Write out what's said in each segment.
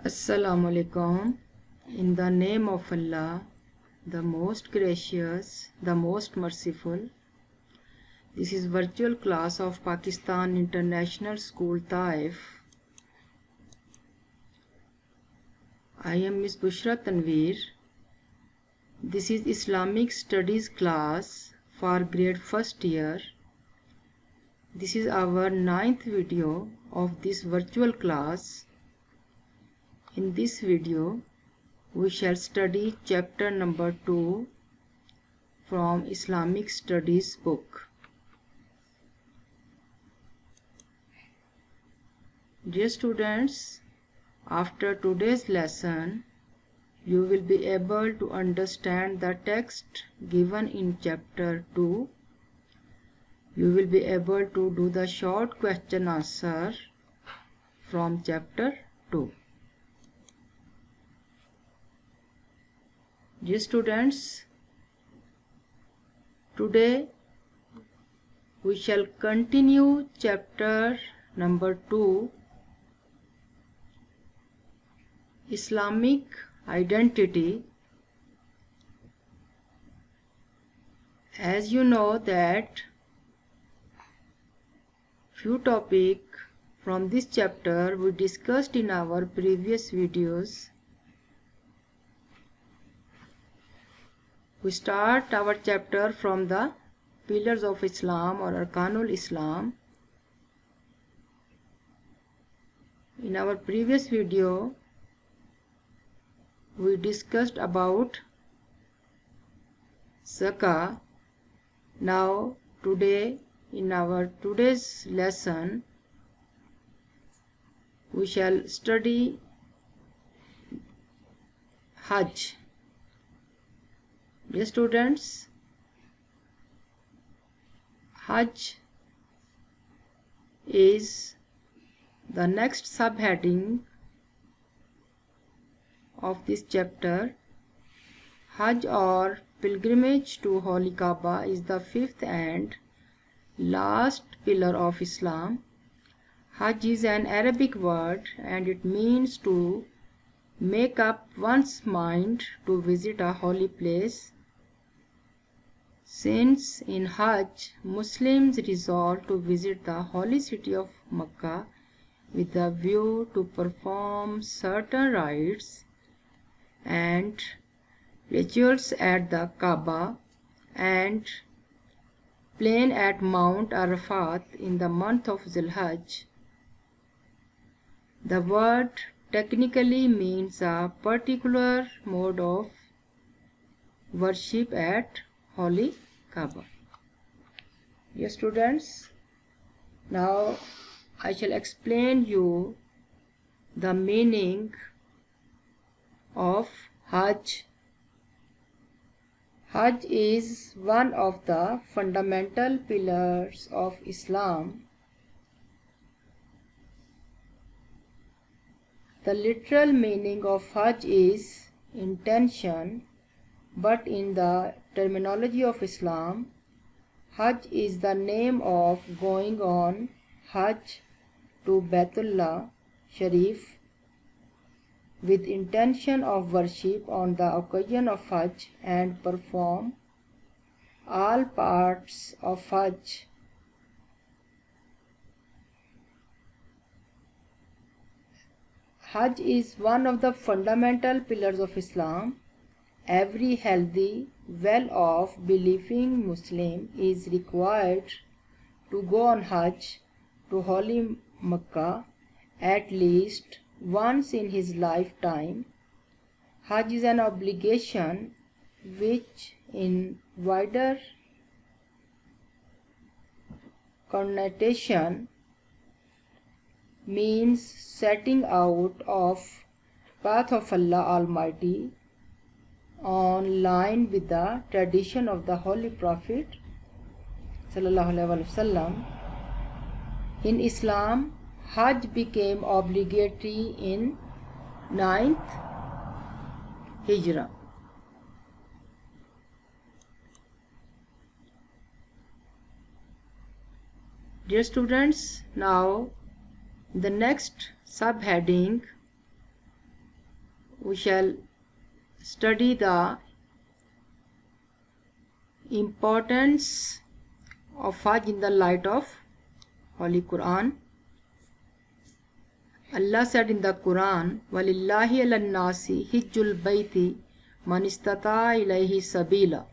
Assalamu alaikum. In the name of Allah, the most gracious, the most merciful. This is virtual class of Pakistan International School Taif. I am Miss Bushra Tanveer. This is Islamic Studies class for grade first year. This is our 9th video of this virtual class. In this video, we shall study chapter number 2 from Islamic Studies book. Dear students, after today's lesson, you will be able to understand the text given in chapter 2. You will be able to do the short question answer from chapter 2. Dear students, today we shall continue chapter number 2, Islamic Identity. As you know that few topics from this chapter we discussed in our previous videos. We start our chapter from the pillars of Islam or Arkanul Islam. In our previous video, we discussed about Zakah. Now, today, in our today's lesson, we shall study Hajj. Dear students, Hajj is the next subheading of this chapter. Hajj or pilgrimage to Holy Kaaba is the fifth and last pillar of Islam. Hajj is an Arabic word and it means to make up one's mind to visit a holy place. Since in Hajj, Muslims resolve to visit the holy city of Mecca with a view to perform certain rites and rituals at the Kaaba and plain at Mount Arafat in the month of Zulhajj. The word technically means a particular mode of worship at Holy Kaaba. Dear students, now I shall explain you the meaning of Hajj. Hajj is one of the fundamental pillars of Islam. The literal meaning of Hajj is intention, but in the terminology of Islam, Hajj is the name of going on Hajj to Baitullah Sharif with intention of worship on the occasion of Hajj and perform all parts of Hajj. Hajj is one of the fundamental pillars of Islam. Every healthy, well-off, believing Muslim is required to go on Hajj to Holy Mecca at least once in his lifetime. Hajj is an obligation which in wider connotation means setting out of path of Allah Almighty on line with the tradition of the Holy Prophet Sallallahu Alaihi Wasallam. In Islam, Hajj became obligatory in 9th Hijrah. Dear students, now the next subheading we shall study the importance of Hajj in the light of Holy Quran. Allah said in the Quran, وَلِلَّهِ عَلَى النَّاسِ حِجُّ الْبَيْتِ مَنِ اسْتَطَاعَ إِلَيْهِ سَبِيلًا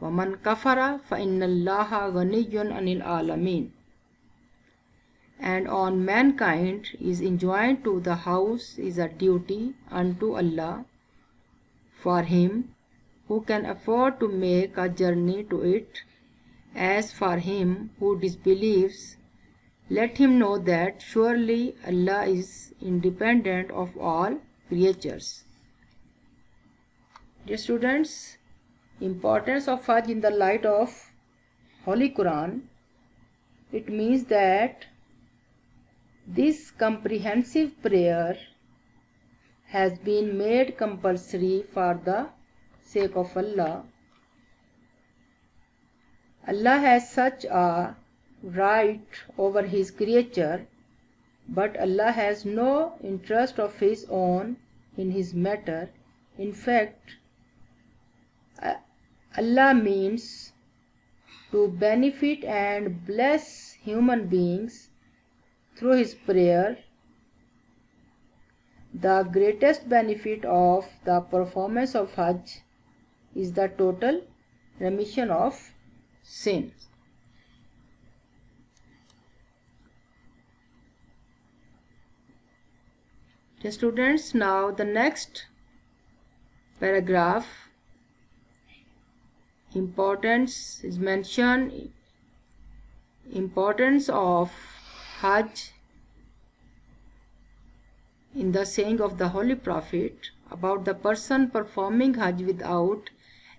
وَمَنْ كَفَرَ فَإِنَّ اللَّهَ غَنِيٌّ عَنِ الْعَالَمِينَ. And on mankind is enjoined to the house is a duty unto Allah for him who can afford to make a journey to it. As for him who disbelieves, let him know that surely Allah is independent of all creatures. Dear students, importance of Hajj in the light of Holy Quran. It means that this comprehensive prayer has been made compulsory for the sake of Allah. Allah has such a right over his creature, but Allah has no interest of his own in his matter. In fact, Allah means to benefit and bless human beings through his prayer. The greatest benefit of the performance of Hajj is the total remission of sins. Dear students, now the next paragraph, importance is mentioned, importance of Hajj in the saying of the Holy Prophet about the person performing Hajj without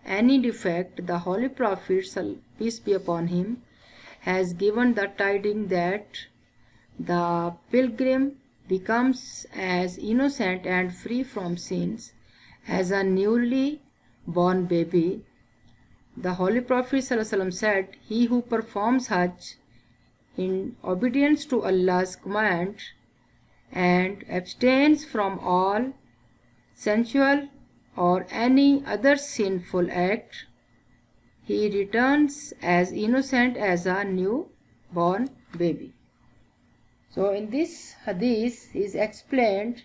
any defect. The Holy Prophet, peace be upon him, has given the tidings that the pilgrim becomes as innocent and free from sins as a newly born baby. The Holy Prophet ﷺ said, he who performs Hajj in obedience to Allah's command and abstains from all sensual or any other sinful act, he returns as innocent as a newborn baby. So in this hadith is explained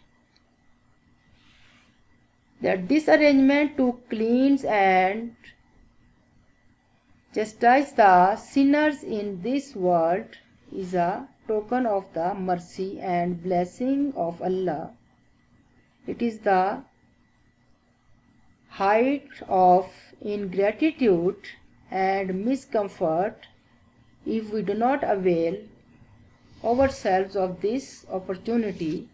that this arrangement to cleanse and chastise the sinners in this world is a token of the mercy and blessing of Allah. It is the height of ingratitude and miscomfort if we do not avail ourselves of this opportunity.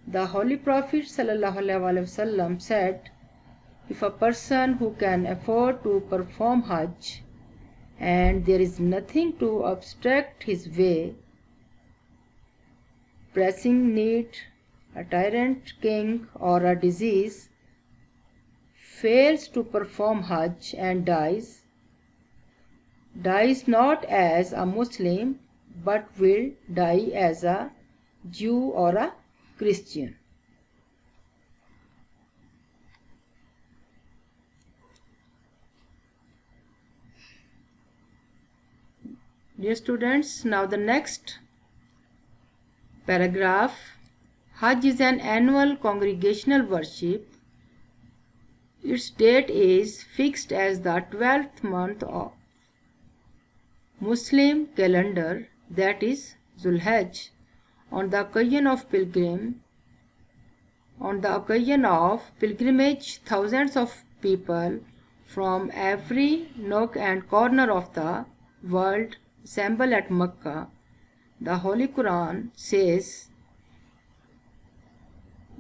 The Holy Prophet ﷺ said, if a person who can afford to perform Hajj and there is nothing to obstruct his way, pressing need, a tyrant king or a disease, fails to perform Hajj and dies not as a Muslim but will die as a Jew or a Christian. Dear students, now the next paragraph. Hajj is an annual congregational worship. Its date is fixed as the 12th month of Muslim calendar, that is Zulhajj. On the occasion of pilgrimage, thousands of people from every nook and corner of the world assemble at Mecca. The Holy Quran says,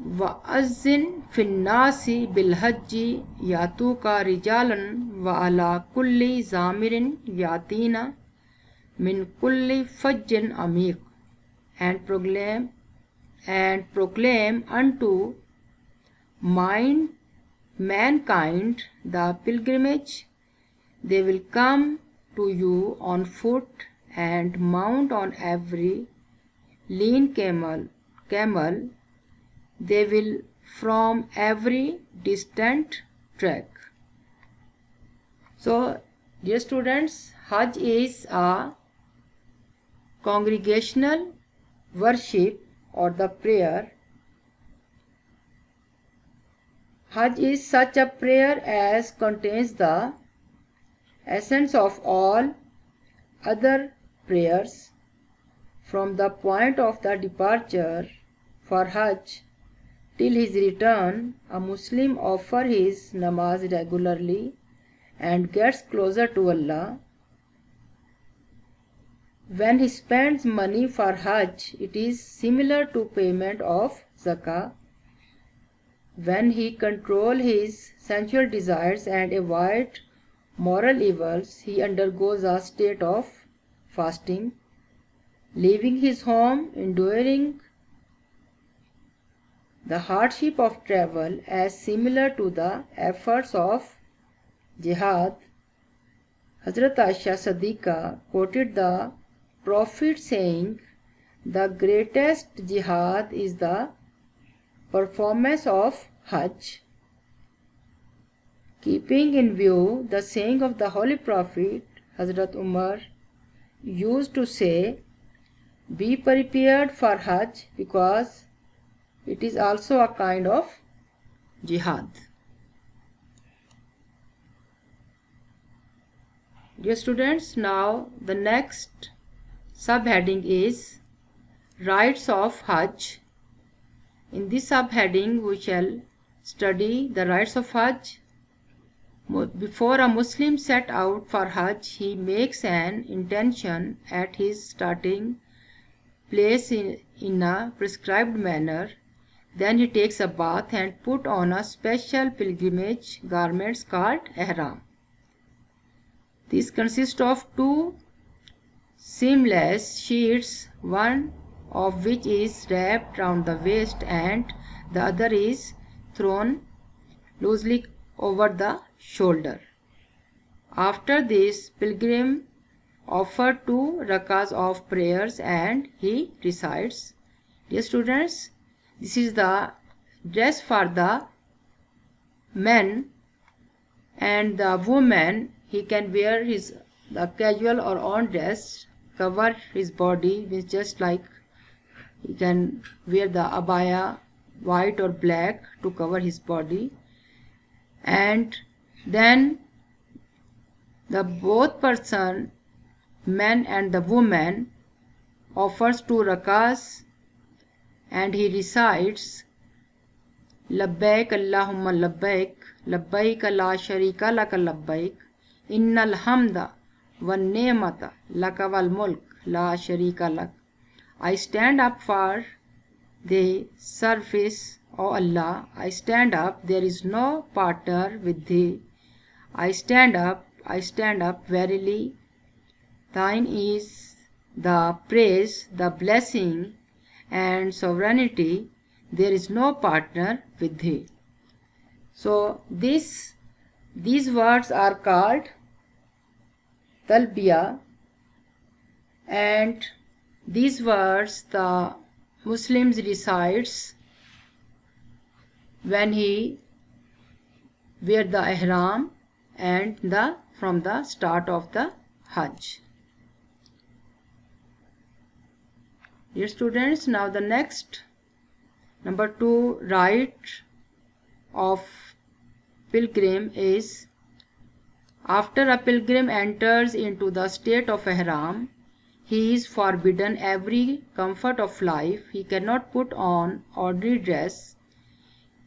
وَأَذِّنْ فِي النَّاسِ بِالْحَجِّ يَأْتُوكَ رِجَالًا وَعَلَى كُلِّ ضَامِرٍ يَأْتِينَ مِنْ كُلِّ فَجٍّ عَمِيقٍ, and proclaim unto mankind the pilgrimage. They will come to you on foot and mount on every lean camel. They will from every distant track. So, dear students, Hajj is a congregational worship or the prayer. Hajj is such a prayer as contains the essence of all other prayers. From the point of the departure for Hajj till his return, a Muslim offers his namaz regularly and gets closer to Allah. When he spends money for Hajj, it is similar to payment of zakah. When he controls his sensual desires and avoids moral evils, he undergoes a state of fasting. Leaving his home, enduring the hardship of travel as similar to the efforts of jihad. Hazrat Aisha Siddiqa quoted the Prophet saying, "The greatest jihad is the performance of Hajj." Keeping in view the saying of the Holy Prophet, Hazrat Umar used to say, "Be prepared for Hajj because it is also a kind of jihad." Dear students, now the next subheading is Rites of Hajj. In this subheading we shall study the rites of Hajj. Before a Muslim set out for Hajj, he makes an intention at his starting place in a prescribed manner. Then he takes a bath and put on a special pilgrimage garments called ihram. These consist of two seamless sheets, one of which is wrapped round the waist and the other is thrown loosely over the shoulder. After this, pilgrim offers 2 rakas of prayers and he recites. Dear students, this is the dress for the men, and the woman, he can wear the casual or on dress, cover his body with just like he can wear the abaya white or black to cover his body, and then the both person, man and the woman, offers 2 rakas and he recites Labbaik Allahumma labbaik, labbaik la sharika laka labbaik, innal hamda wan ni'mata laka wal mulk la sharika lak. I stand up for the service, O Allah, I stand up, there is no partner with thee. I stand up, verily, thine is the praise, the blessing and sovereignty, there is no partner with thee. So these words are called talbiya, and these words the Muslims recites when he wear the ihram and from the start of the Hajj. Dear students, now the next number 2 rite of pilgrim is, after a pilgrim enters into the state of ihram, he is forbidden every comfort of life. He cannot put on ordinary dress,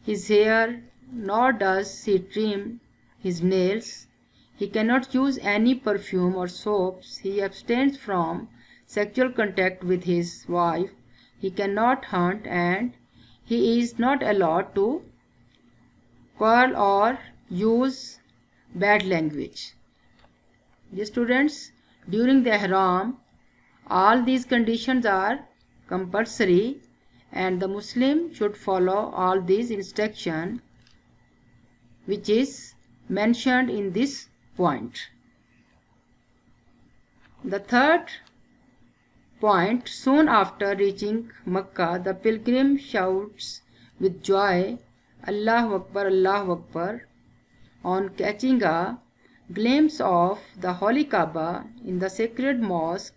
his hair, nor does he trim his nails. He cannot use any perfume or soaps. He abstains from sexual contact with his wife. He cannot hunt, and he is not allowed to quarrel or use bad language. Dear students, during the ihram, all these conditions are compulsory and the Muslim should follow all these instructions which is mentioned in this point. The third point, soon after reaching Makkah, the pilgrim shouts with joy, Allahu Akbar, Allahu Akbar. On catching a glimpse of the Holy Kaaba in the sacred mosque,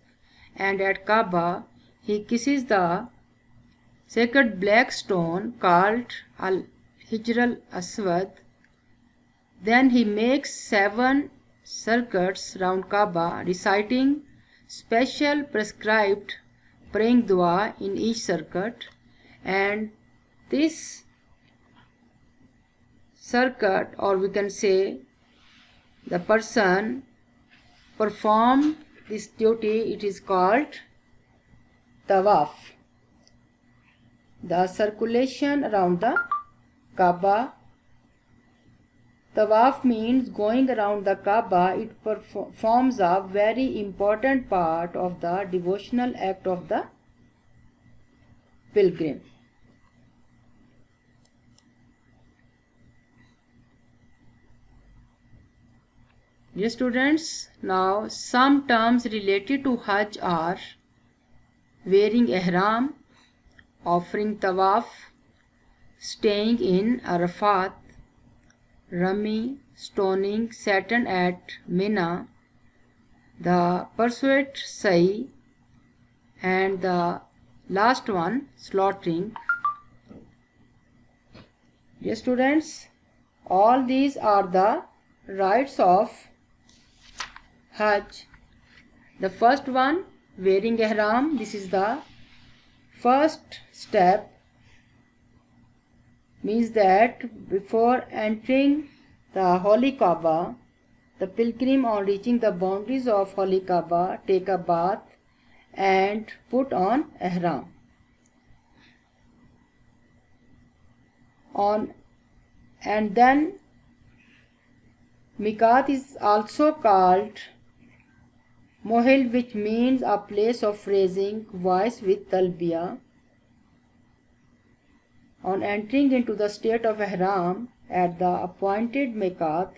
and at Kaaba he kisses the sacred black stone called Al-Hijr al-Aswad. Then he makes 7 circuits round Kaaba, reciting special prescribed praying dua in each circuit, and this circuit, or we can say the person perform this duty, it is called tawaf. The circulation around the Kaaba. Tawaf means going around the Kaaba. It forms a very important part of the devotional act of the pilgrim. Dear students, now some terms related to Hajj are wearing ihram, offering tawaf, staying in Arafat, Rami, stoning Satan at Mina, the pursuit Sa'i, and the last one, slaughtering. Dear students, all these are the rites of Hajj. The first one, wearing ihram, this is the first step, means that before entering the Holy Kaaba, the pilgrim on reaching the boundaries of Holy Kaaba take a bath and put on ihram. And then Miqat is also called Mohil, which means a place of raising voice with talbiyah. On entering into the state of ihram at the appointed Miqat,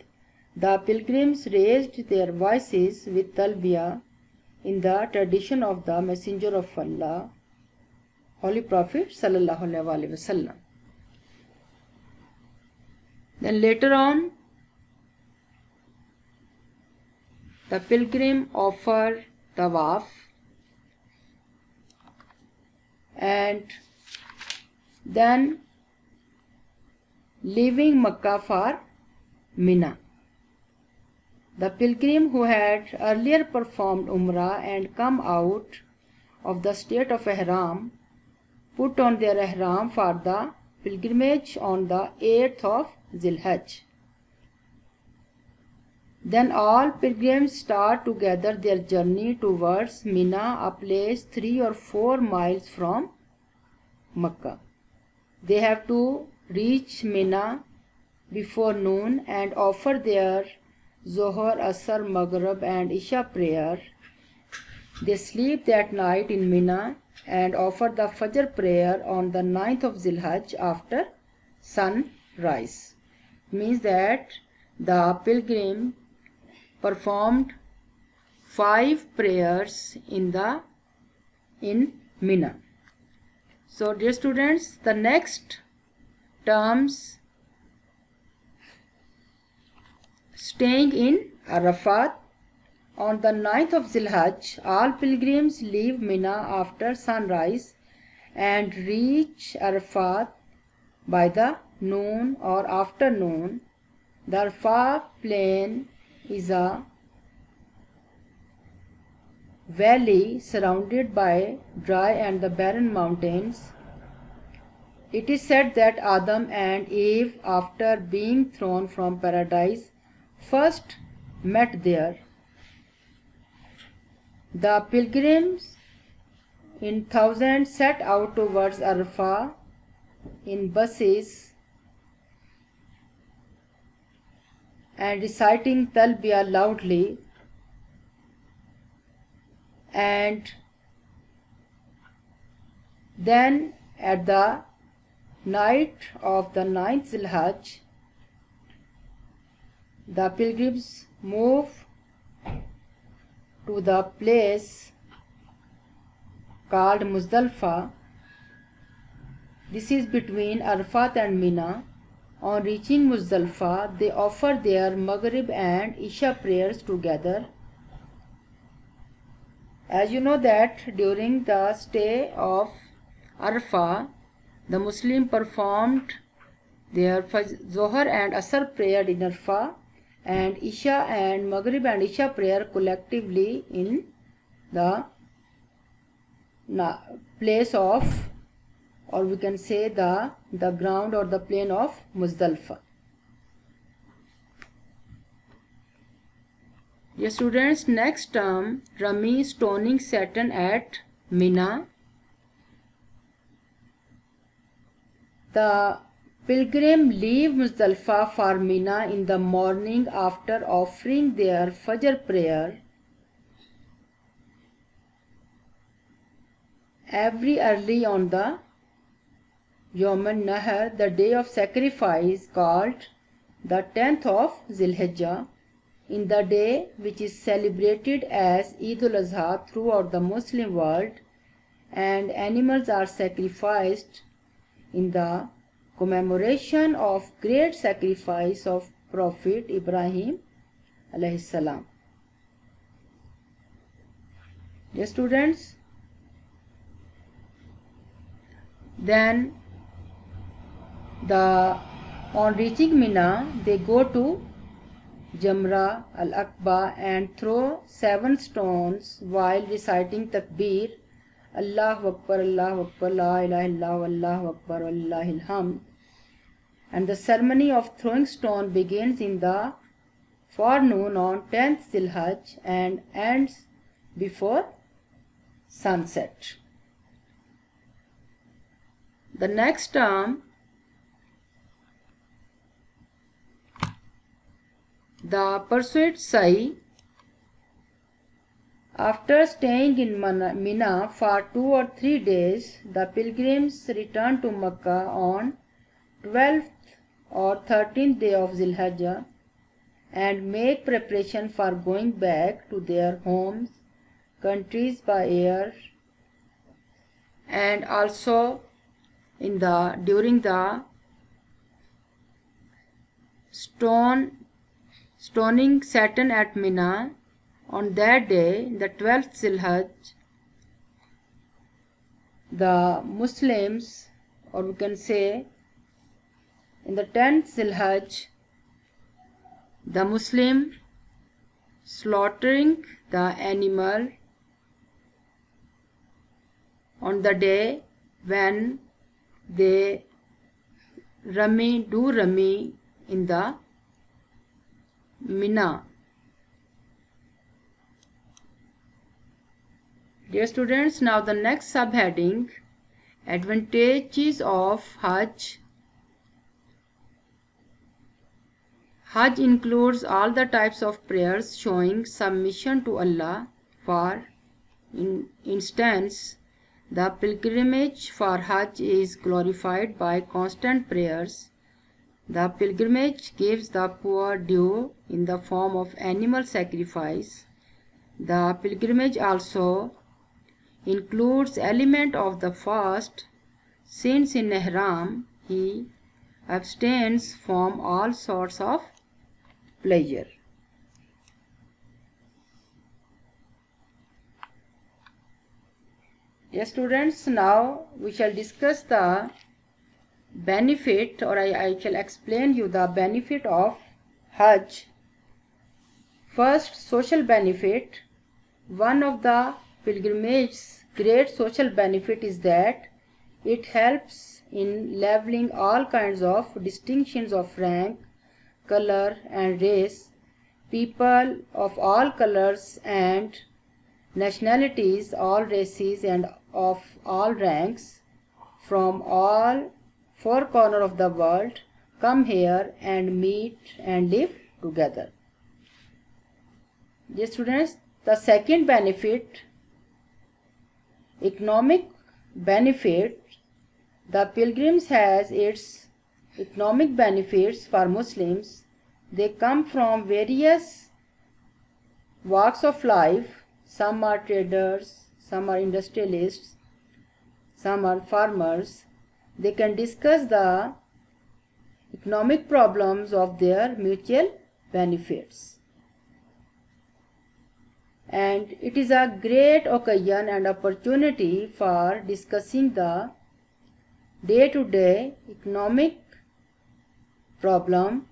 the pilgrims raised their voices with talbiyah in the tradition of the Messenger of Allah, Holy Prophet Sallallahu Alaihi Wasallam. Then later on, the pilgrim offer tawaf and then leaving Makkah for Mina. The pilgrim who had earlier performed Umrah and come out of the state of ihram put on their ihram for the pilgrimage on the 8th of Zilhajj. Then all pilgrims start to gather their journey towards Mina, a place 3 or 4 miles from Makkah. They have to reach Mina before noon and offer their Zohar, Asr, Maghrib and Isha prayer. They sleep that night in Mina and offer the Fajr prayer on the 9th of Zilhajj after sunrise. Means that the pilgrim performed 5 prayers in Mina. So dear students, the next terms, staying in Arafat. On the 9th of Zilhajj, all pilgrims leave Mina after sunrise and reach Arafat by the noon or afternoon. The Arafat plain is a valley surrounded by dry and the barren mountains. It is said that Adam and Eve, after being thrown from paradise, first met there. The pilgrims in thousands set out towards Arafah in buses and reciting talbiyah loudly, and then at the night of the 9th Zilhajj, the pilgrims move to the place called Muzdalfa. This is between Arafat and Mina. On reaching Muzdalifah, they offer their Maghrib and Isha prayers together. As you know that during the stay of Arafah, the Muslim performed their Zohar and Asr prayer in Arafah, and Isha and Maghrib and Isha prayer collectively in the place of, or we can say the ground or the plain of Muzdalifah. Dear students, next term, Rami stoning Satan at Mina. The pilgrim leave Muzdalifah for Mina in the morning after offering their Fajr prayer. Every early on the Yawm al-Nahr, the day of sacrifice, called the 10th of Zilhijjah, in the day which is celebrated as Eid al-Azha throughout the Muslim world, and animals are sacrificed in the commemoration of great sacrifice of Prophet Ibrahim alayhi salam. Dear students, then on reaching Mina, they go to Jamra al-Aqba and throw 7 stones while reciting Takbir, Allahu Akbar, La ilaha illallah, Allahu Akbar, Wallahil hamd. And the ceremony of throwing stone begins in the forenoon on 10th Zilhajj and ends before sunset. The next term, the pursuit Sa'i. After staying in Mina for 2 or 3 days, the pilgrims return to Makkah on 12th or 13th day of Zilhajjah and make preparation for going back to their homes, countries by air, and also during the stoning Satan at Mina. On that day, the 12th Zilhajj, the Muslims, or we can say in the 10th Zilhajj, the Muslim slaughtering the animal on the day when they do Rami in the Mina. Dear students, now the next subheading, advantages of Hajj. Hajj includes all the types of prayers showing submission to Allah. For instance, the pilgrimage for Hajj is glorified by constant prayers. The pilgrimage gives the poor due in the form of animal sacrifice. The pilgrimage also includes element of the fast, since in Ihram he abstains from all sorts of pleasure. Yes students, now we shall discuss the benefit, or I shall explain you the benefit of Hajj. First, social benefit. One of the pilgrimage's great social benefit is that it helps in leveling all kinds of distinctions of rank, color and race. People of all colors and nationalities, all races and of all ranks, from all 4 corners of the world come here and meet and live together. Dear students, the second benefit, economic benefit. The pilgrims has its economic benefits for Muslims. They come from various walks of life. Some are traders, some are industrialists, some are farmers. They can discuss the economic problems of their mutual benefits. And it is a great occasion and opportunity for discussing the day-to-day economic problem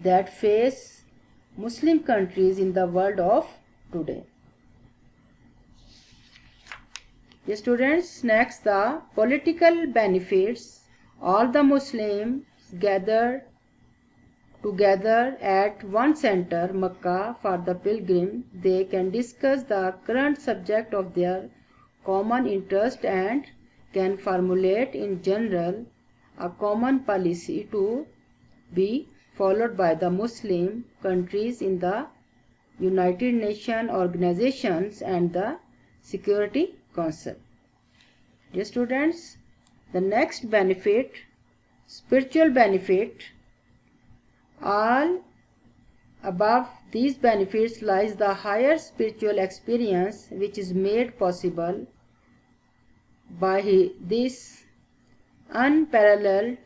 that face Muslim countries in the world of today. Dear students, next the political benefits. All the Muslims gather together at one center, Makkah, for the pilgrim. They can discuss the current subject of their common interest and can formulate in general a common policy to be followed by the Muslim countries in the United Nations organizations and the Security Council. Dear students, the next benefit, spiritual benefit. All above these benefits lies the higher spiritual experience which is made possible by this unparalleled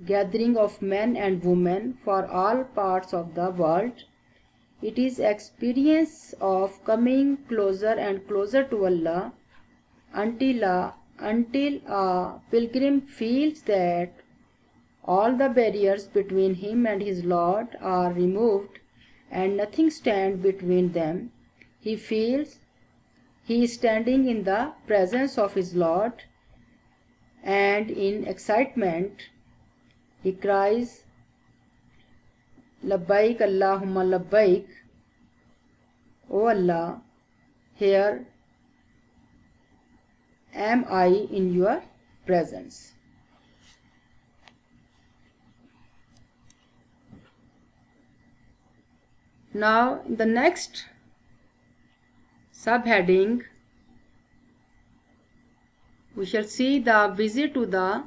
gathering of men and women for all parts of the world. It is experience of coming closer and closer to Allah until a pilgrim feels that all the barriers between him and his Lord are removed and nothing stands between them. He feels he is standing in the presence of his Lord, and in excitement he cries, Labbaik Allahumma Labbaik, O Allah, here am I in your presence. Now, in the next subheading, we shall see the visit to the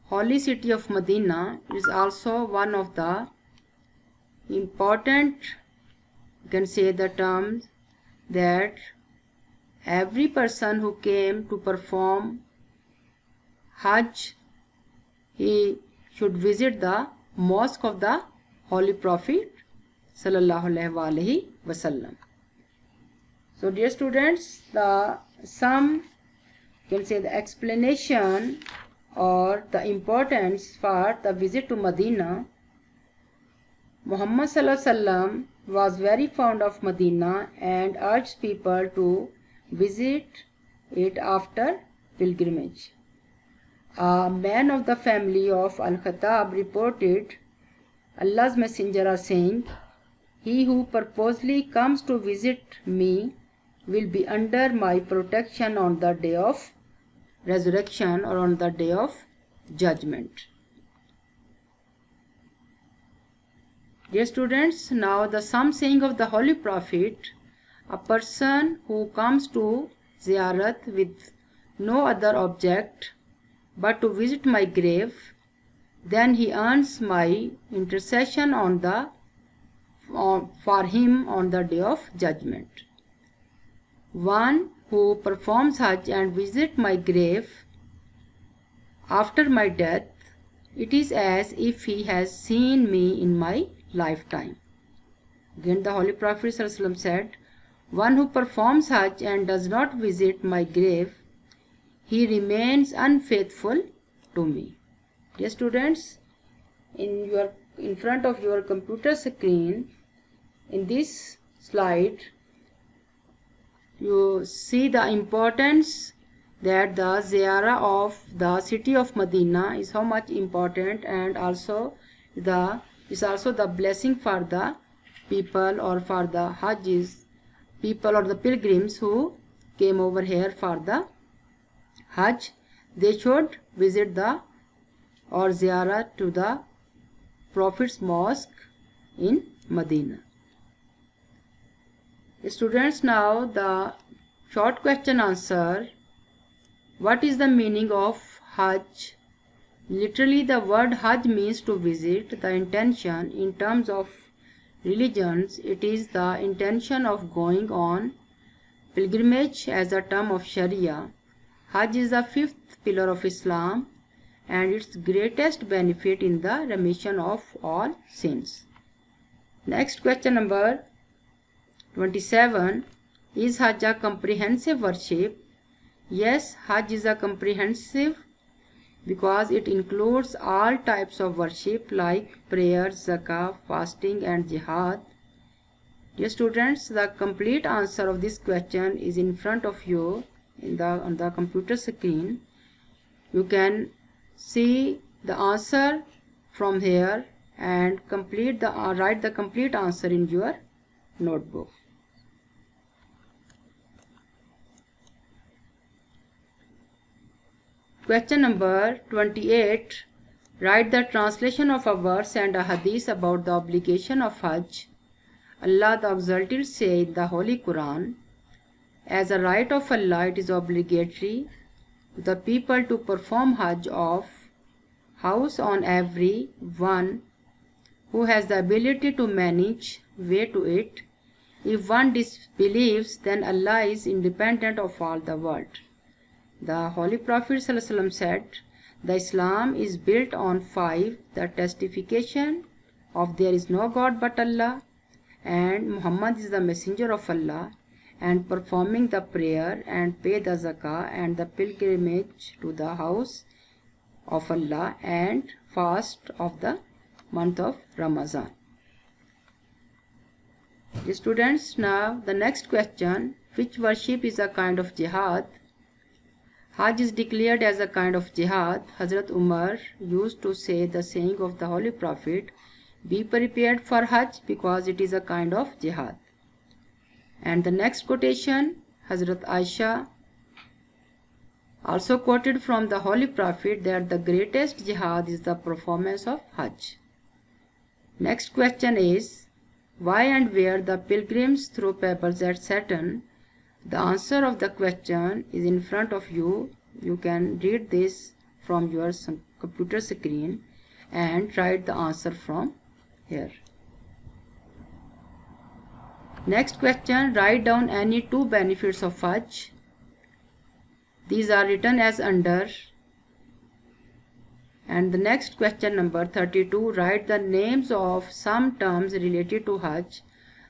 holy city of Medina is also one of the important, you can say the terms, that every person who came to perform Hajj, he should visit the mosque of the Holy Prophet Sallallahu Alaihi Wasallam. So dear students, the explanation or the importance for the visit to Medina. Muhammad Sallallahu Alaihi Wasallam was very fond of Medina and urged people to visit it after pilgrimage. A man of the family of Al-Khattab reported, Allah's messenger are saying, he who purposely comes to visit me will be under my protection on the day of resurrection or on the day of judgment. Dear students, now the some saying of the Holy Prophet, a person who comes to ziyarat with no other object but to visit my grave, then he earns my intercession for him on the day of judgment. One who performs Hajj and visits my grave after my death, it is as if he has seen me in my lifetime. Again the Holy Prophet ﷺ said, one who performs Hajj and does not visit my grave, he remains unfaithful to me. Dear students, in front of your computer screen, in this slide, you see the importance that the ziyarah of the city of Medina is how much important, and also is also the blessing for the people or for the Hajjis, people or the pilgrims who came over here for the Hajj. They should visit the or ziyarah to the Prophet's mosque in Medina. Students, now the short question answer. What is the meaning of Hajj? Literally the word Hajj means to visit. The intention in terms of religions, it is the intention of going on pilgrimage as a term of Sharia. Hajj is the fifth pillar of Islam and its greatest benefit in the remission of all sins. Next question number 27. Is Hajj a comprehensive worship? Yes, Hajj is a comprehensive because it includes all types of worship like prayers, zakah, fasting and jihad. Dear students, the complete answer of this question is in front of you on the computer screen. You can see the answer from here and write the complete answer in your notebook. Question number 28. Write the translation of a verse and a hadith about the obligation of Hajj. Allah the Exalted says in the Holy Quran, as a right of Allah it is obligatory to the people to perform Hajj of house on every one who has the ability to manage way to it. If one disbelieves, then Allah is independent of all the world. The Holy Prophet ﷺ said, the Islam is built on 5, the testification of there is no God but Allah, and Muhammad is the messenger of Allah, and performing the prayer and pay the zakah and the pilgrimage to the house of Allah and fast of the month of Ramadan. Students, now the next question, which worship is a kind of jihad? Hajj is declared as a kind of jihad. Hazrat Umar used to say the saying of the Holy Prophet, be prepared for Hajj because it is a kind of jihad. And the next quotation, Hazrat Aisha also quoted from the Holy Prophet that the greatest jihad is the performance of Hajj. Next question is, why and where the pilgrims throw pebbles at Saturn? The answer of the question is in front of you. You can read this from your computer screen and write the answer from here. Next question, write down any 2 benefits of Hajj. These are written as under. And the next question number 32, write the names of some terms related to Hajj.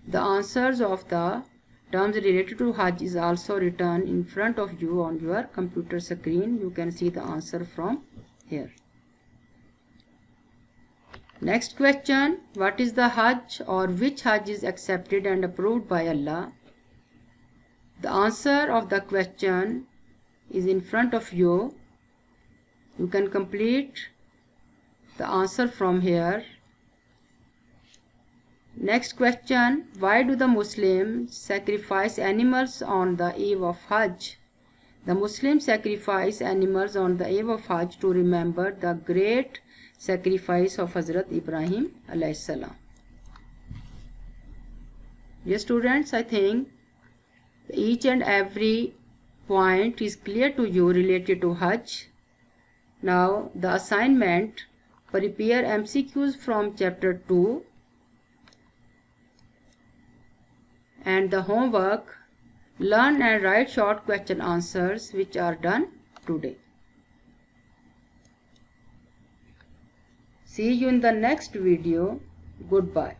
The answers of the terms related to Hajj is also written in front of you on your computer screen. You can see the answer from here. Next question, what is the Hajj or which Hajj is accepted and approved by Allah? The answer of the question is in front of you. You can complete the answer from here. Next question, why do the Muslims sacrifice animals on the eve of Hajj? The Muslims sacrifice animals on the eve of Hajj to remember the great sacrifice of Hazrat Ibrahim alayhi salam. Yes students, I think each and every point is clear to you related to Hajj. Now the assignment, prepare MCQs from chapter 2 and the homework, learn and write short question answers which are done today. See you in the next video. Goodbye.